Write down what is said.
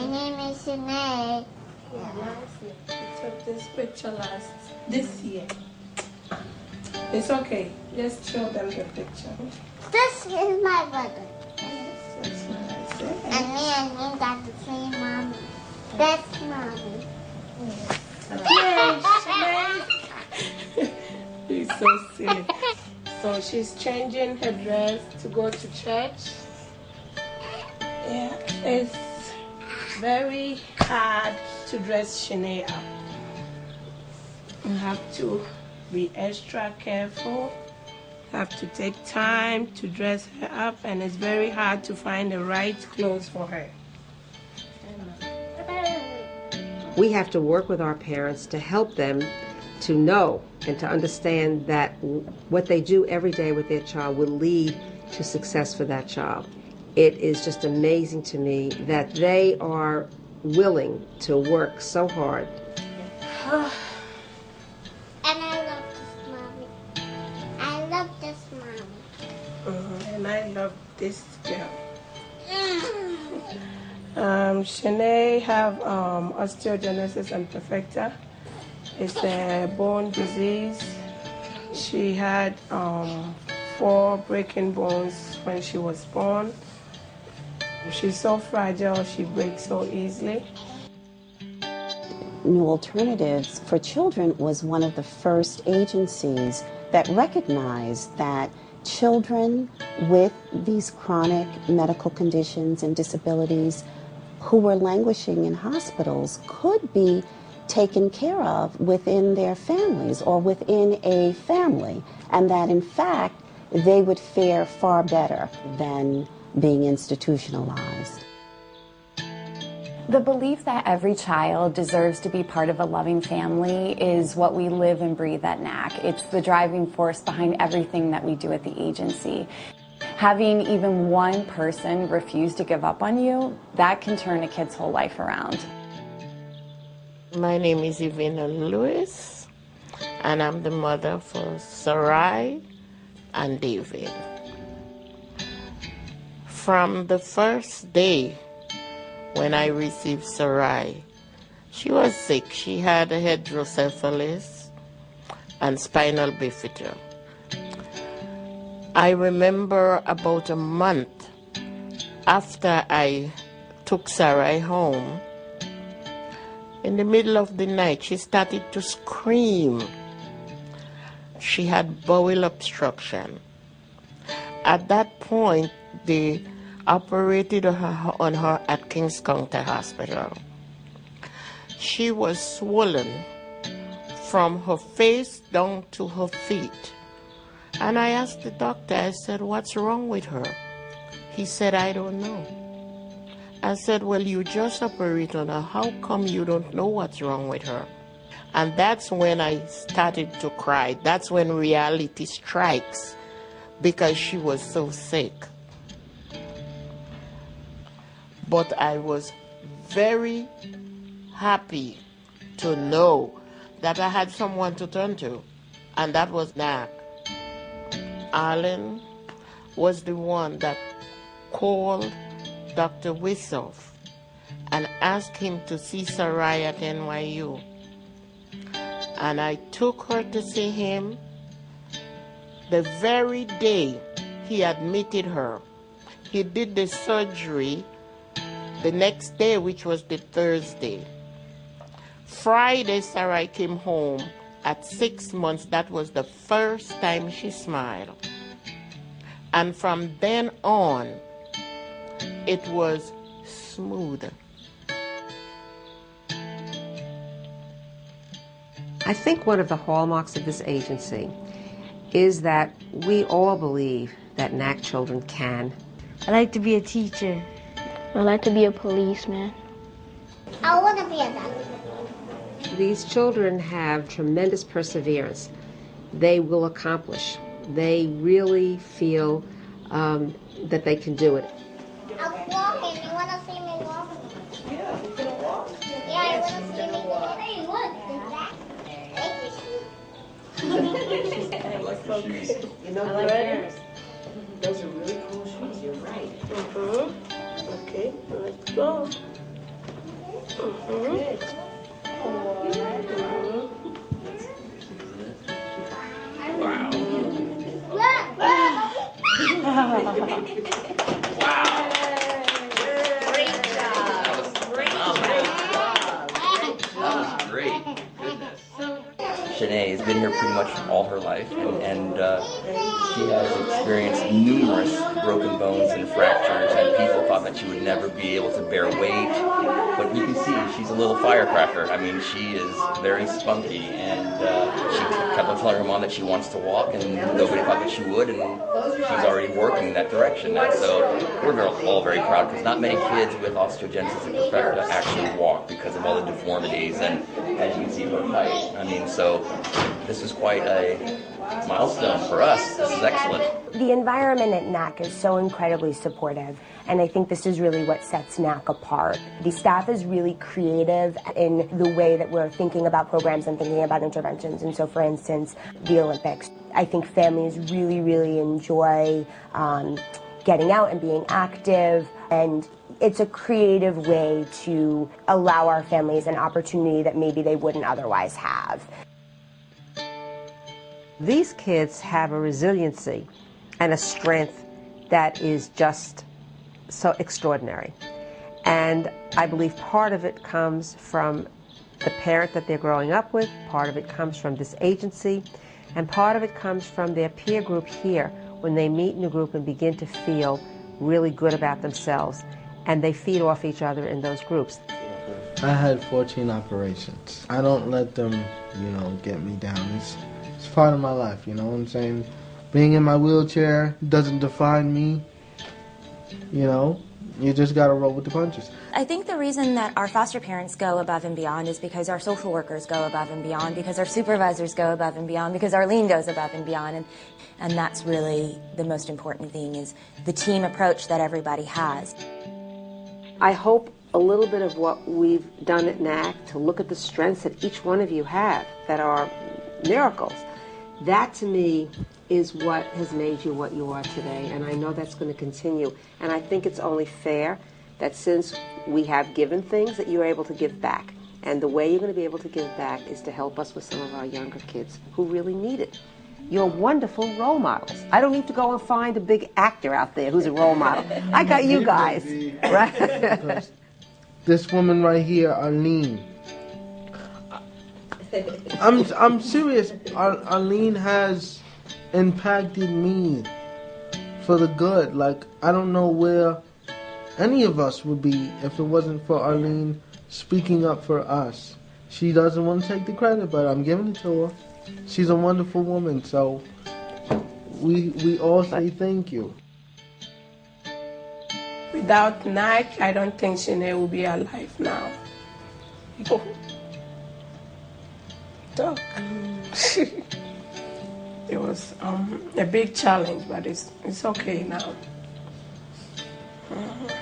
name is Shanae. We took this picture this year. It's okay. Just show them the picture. This is my brother. That's what I said. And me and him got the same mommy. That's mommy. He's so silly. So she's changing her dress to go to church. Yeah, it's very hard to dress Shanae up. You have to be extra careful. You have to take time to dress her up, and it's very hard to find the right clothes for her. We have to work with our parents to help them to know and to understand that what they do every day with their child will lead to success for that child. It is just amazing to me that they are willing to work so hard. And I love this mommy. I love this mommy. And I love this girl. Shanae have osteogenesis imperfecta. It's a bone disease. She had 4 breaking bones when she was born. She's so fragile, she breaks so easily. New Alternatives for Children was one of the first agencies that recognized that children with these chronic medical conditions and disabilities who were languishing in hospitals could be taken care of within their families or within a family, and that in fact they would fare far better than being institutionalized. The belief that every child deserves to be part of a loving family is what we live and breathe at NAC. It's the driving force behind everything that we do at the agency. Having even one person refuse to give up on you, that can turn a kid's whole life around. My name is Ivana Lewis, and I'm the mother for Sarai and David. From the first day when I received Sarai, she was sick. She had a hydrocephalus and spinal bifida. I remember about a month after I took Sarai home, in the middle of the night, she started to scream. She had bowel obstruction. At that point, they operated on her at King's County Hospital. She was swollen from her face down to her feet. And I asked the doctor, I said, what's wrong with her? He said, I don't know. I said, well, you just operated on her. How come you don't know what's wrong with her? And that's when I started to cry. That's when reality strikes, because she was so sick. But I was very happy to know that I had someone to turn to, and that was NAC. Alan was the one that called Dr. Wissoff and asked him to see Sarai at NYU. And I took her to see him the very day he admitted her. He did the surgery the next day, which was the Thursday. Friday, Sarai came home at 6 months. That was the first time she smiled. And from then on, it was smooth. I think one of the hallmarks of this agency is that we all believe that NAC children can. I like to be a teacher. I like to be a policeman. I want to be a doctor. These children have tremendous perseverance. They will accomplish. They really feel that they can do it. I'm walking. You want to see me walking? Yeah, you gonna walk? Yeah, I want to see me walking. Hey, look. You know, I like yours. Those are really cool shoes. You're right. Okay, let's go. Shanae has been here pretty much all her life, and she has experienced numerous broken bones and fractures, and people thought that she would never be able to bear weight. But you can see she's a little firecracker. I mean, she is very spunky, and she kept on telling her mom that she wants to walk, and nobody thought that she would, and she's already working in that direction now. So we're all very proud, because not many kids with osteogenesis imperfecta actually walk because of all the deformities, and as you can see, her height. I mean, so this is quite a milestone for us. This is excellent. The environment at NAC is so incredibly supportive, and I think this is really what sets NAC apart. The staff is really creative in the way that we're thinking about programs and thinking about interventions. And so, for instance, the Olympics. I think families really, really enjoy getting out and being active, and it's a creative way to allow our families an opportunity that maybe they wouldn't otherwise have. These kids have a resiliency and a strength that is just so extraordinary. And I believe part of it comes from the parent that they're growing up with, part of it comes from this agency, and part of it comes from their peer group here when they meet in a group and begin to feel really good about themselves, and they feed off each other in those groups. I had 14 operations. I don't let them, get me down. It's part of my life, you know what I'm saying? Being in my wheelchair doesn't define me, You just gotta roll with the punches. I think the reason that our foster parents go above and beyond is because our social workers go above and beyond, because our supervisors go above and beyond, because Arlene goes above and beyond, and that's really the most important thing, is the team approach that everybody has. I hope a little bit of what we've done at NAC to look at the strengths that each one of you have that are miracles. That to me is what has made you what you are today, and I know that's going to continue. And I think it's only fair that since we have given things, that you're able to give back. And the way you're going to be able to give back is to help us with some of our younger kids who really need it. You're wonderful role models. I don't need to go and find a big actor out there who's a role model. I got you guys, right? This woman right here, Arlene. I'm serious. Arlene has impacted me for the good. Like, I don't know where any of us would be if it wasn't for Arlene speaking up for us. She doesn't want to take the credit, but I'm giving it to her. She's a wonderful woman, so we all say thank you. Without NAC, I don't think Shanae will be alive now. Oh. Talk. It was a big challenge, but it's okay now. Mm-hmm.